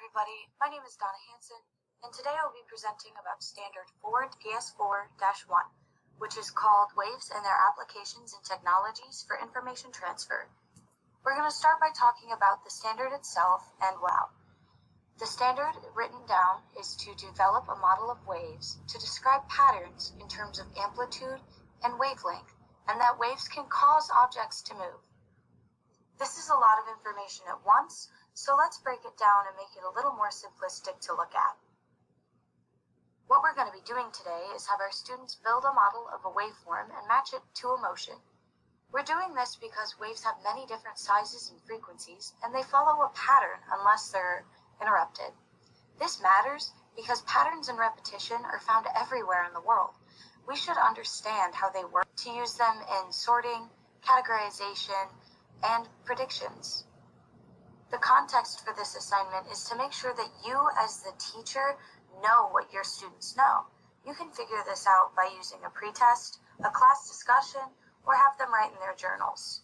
everybody, my name is Donna Hansen, and today I'll be presenting about Standard 4 PS4-1, which is called Waves and Their Applications and Technologies for Information Transfer. We're going to start by talking about the standard itself and WOW. The standard written down is to develop a model of waves to describe patterns in terms of amplitude and wavelength, and that waves can cause objects to move. This is a lot of information at once, so let's break it down and make it a little more simplistic to look at. What we're going to be doing today is have our students build a model of a waveform and match it to a motion. We're doing this because waves have many different sizes and frequencies, and they follow a pattern unless they're interrupted. This matters because patterns and repetition are found everywhere in the world. We should understand how they work to use them in sorting, categorization, and predictions. The context for this assignment is to make sure that you, as the teacher, know what your students know. You can figure this out by using a pretest, a class discussion, or have them write in their journals.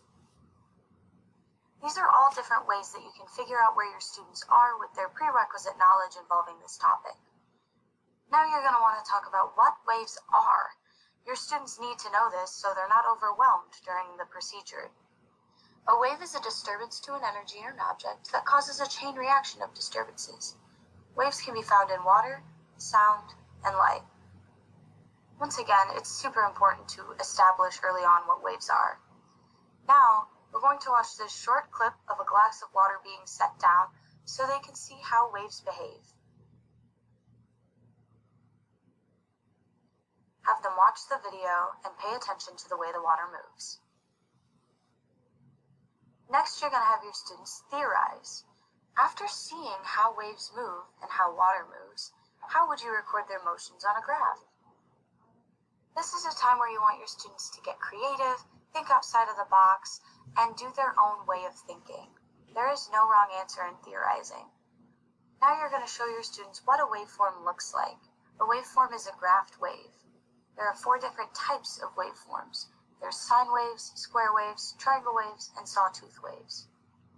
These are all different ways that you can figure out where your students are with their prerequisite knowledge involving this topic. Now you're going to want to talk about what waves are. Your students need to know this so they're not overwhelmed during the procedure. A wave is a disturbance to an energy or an object that causes a chain reaction of disturbances. Waves can be found in water, sound, and light. Once again, it's super important to establish early on what waves are. Now, we're going to watch this short clip of a glass of water being set down so they can see how waves behave. Have them watch the video and pay attention to the way the water moves. Next, you're going to have your students theorize. After seeing how waves move and how water moves, how would you record their motions on a graph? This is a time where you want your students to get creative, think outside of the box, and do their own way of thinking. There is no wrong answer in theorizing. Now you're going to show your students what a waveform looks like. A waveform is a graphed wave. There are 4 different types of waveforms. There's sine waves, square waves, triangle waves, and sawtooth waves.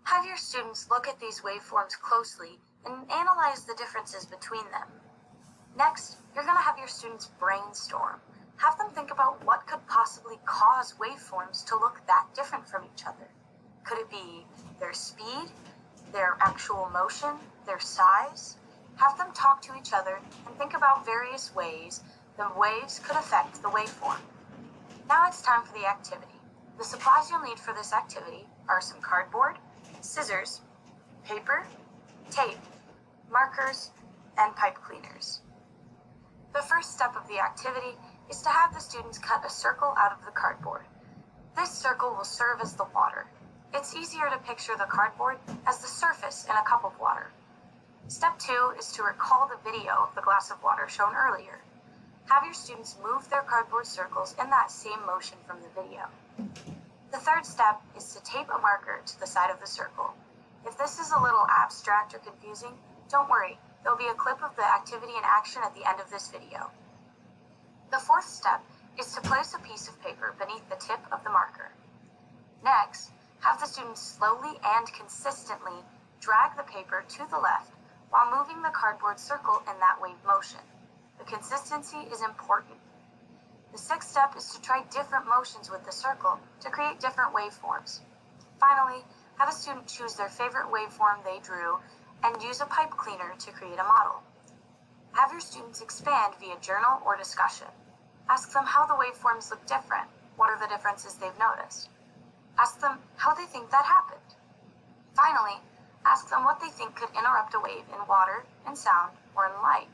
Have your students look at these waveforms closely and analyze the differences between them. Next, you're going to have your students brainstorm. Have them think about what could possibly cause waveforms to look that different from each other. Could it be their speed, their actual motion, their size? Have them talk to each other and think about various ways the waves could affect the waveform. Now it's time for the activity. The supplies you'll need for this activity are some cardboard, scissors, paper, tape, markers, and pipe cleaners. The first step of the activity is to have the students cut a circle out of the cardboard. This circle will serve as the water. It's easier to picture the cardboard as the surface in a cup of water. Step 2 is to recall the video of the glass of water shown earlier. Have your students move their cardboard circles in that same motion from the video. The third step is to tape a marker to the side of the circle. If this is a little abstract or confusing, don't worry, there'll be a clip of the activity in action at the end of this video. The fourth step is to place a piece of paper beneath the tip of the marker. Next, have the students slowly and consistently drag the paper to the left while moving the cardboard circle in that wave motion. The consistency is important. The sixth step is to try different motions with the circle to create different waveforms. Finally, have a student choose their favorite waveform they drew and use a pipe cleaner to create a model. Have your students expand via journal or discussion. Ask them how the waveforms look different. What are the differences they've noticed? Ask them how they think that happened. Finally, ask them what they think could interrupt a wave in water, in sound, or in light.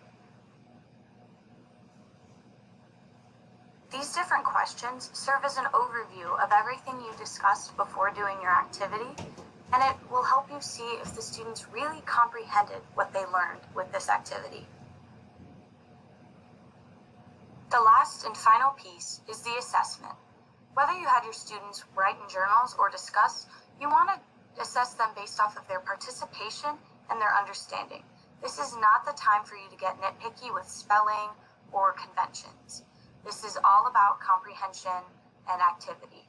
These different questions serve as an overview of everything you discussed before doing your activity, and it will help you see if the students really comprehended what they learned with this activity. The last and final piece is the assessment. Whether you had your students write in journals or discuss, you want to assess them based off of their participation and their understanding. This is not the time for you to get nitpicky with spelling or conventions. This is all about comprehension and activity.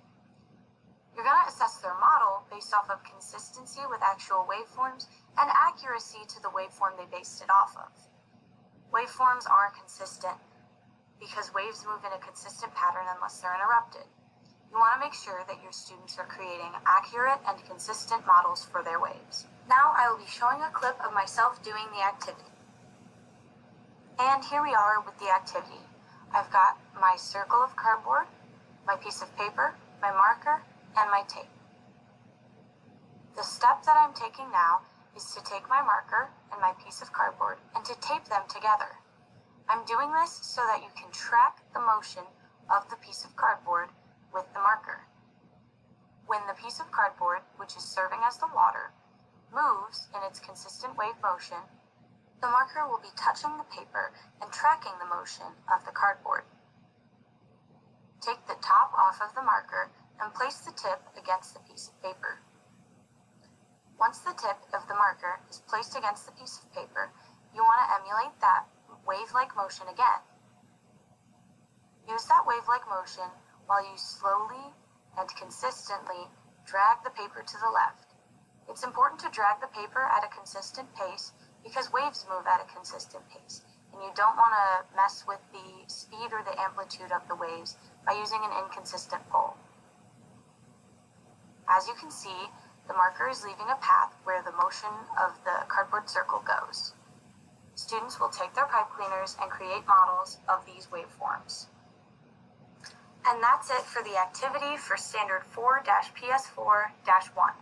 You're going to assess their model based off of consistency with actual waveforms and accuracy to the waveform they based it off of. Waveforms aren't consistent because waves move in a consistent pattern unless they're interrupted. You want to make sure that your students are creating accurate and consistent models for their waves. Now I will be showing a clip of myself doing the activity. And here we are with the activity. I've got my circle of cardboard, my piece of paper, my marker, and my tape. The step that I'm taking now is to take my marker and my piece of cardboard and to tape them together. I'm doing this so that you can track the motion of the piece of cardboard with the marker. When the piece of cardboard, which is serving as the water, moves in its consistent wave motion, the marker will be touching the paper and tracking the motion of the cardboard. Take the top off of the marker and place the tip against the piece of paper. Once the tip of the marker is placed against the piece of paper, you want to emulate that wave-like motion again. Use that wave-like motion while you slowly and consistently drag the paper to the left. It's important to drag the paper at a consistent pace because waves move at a consistent pace, and you don't want to mess with the speed or the amplitude of the waves by using an inconsistent pull. As you can see, the marker is leaving a path where the motion of the cardboard circle goes. Students will take their pipe cleaners and create models of these waveforms. And that's it for the activity for Standard 4-PS4-1.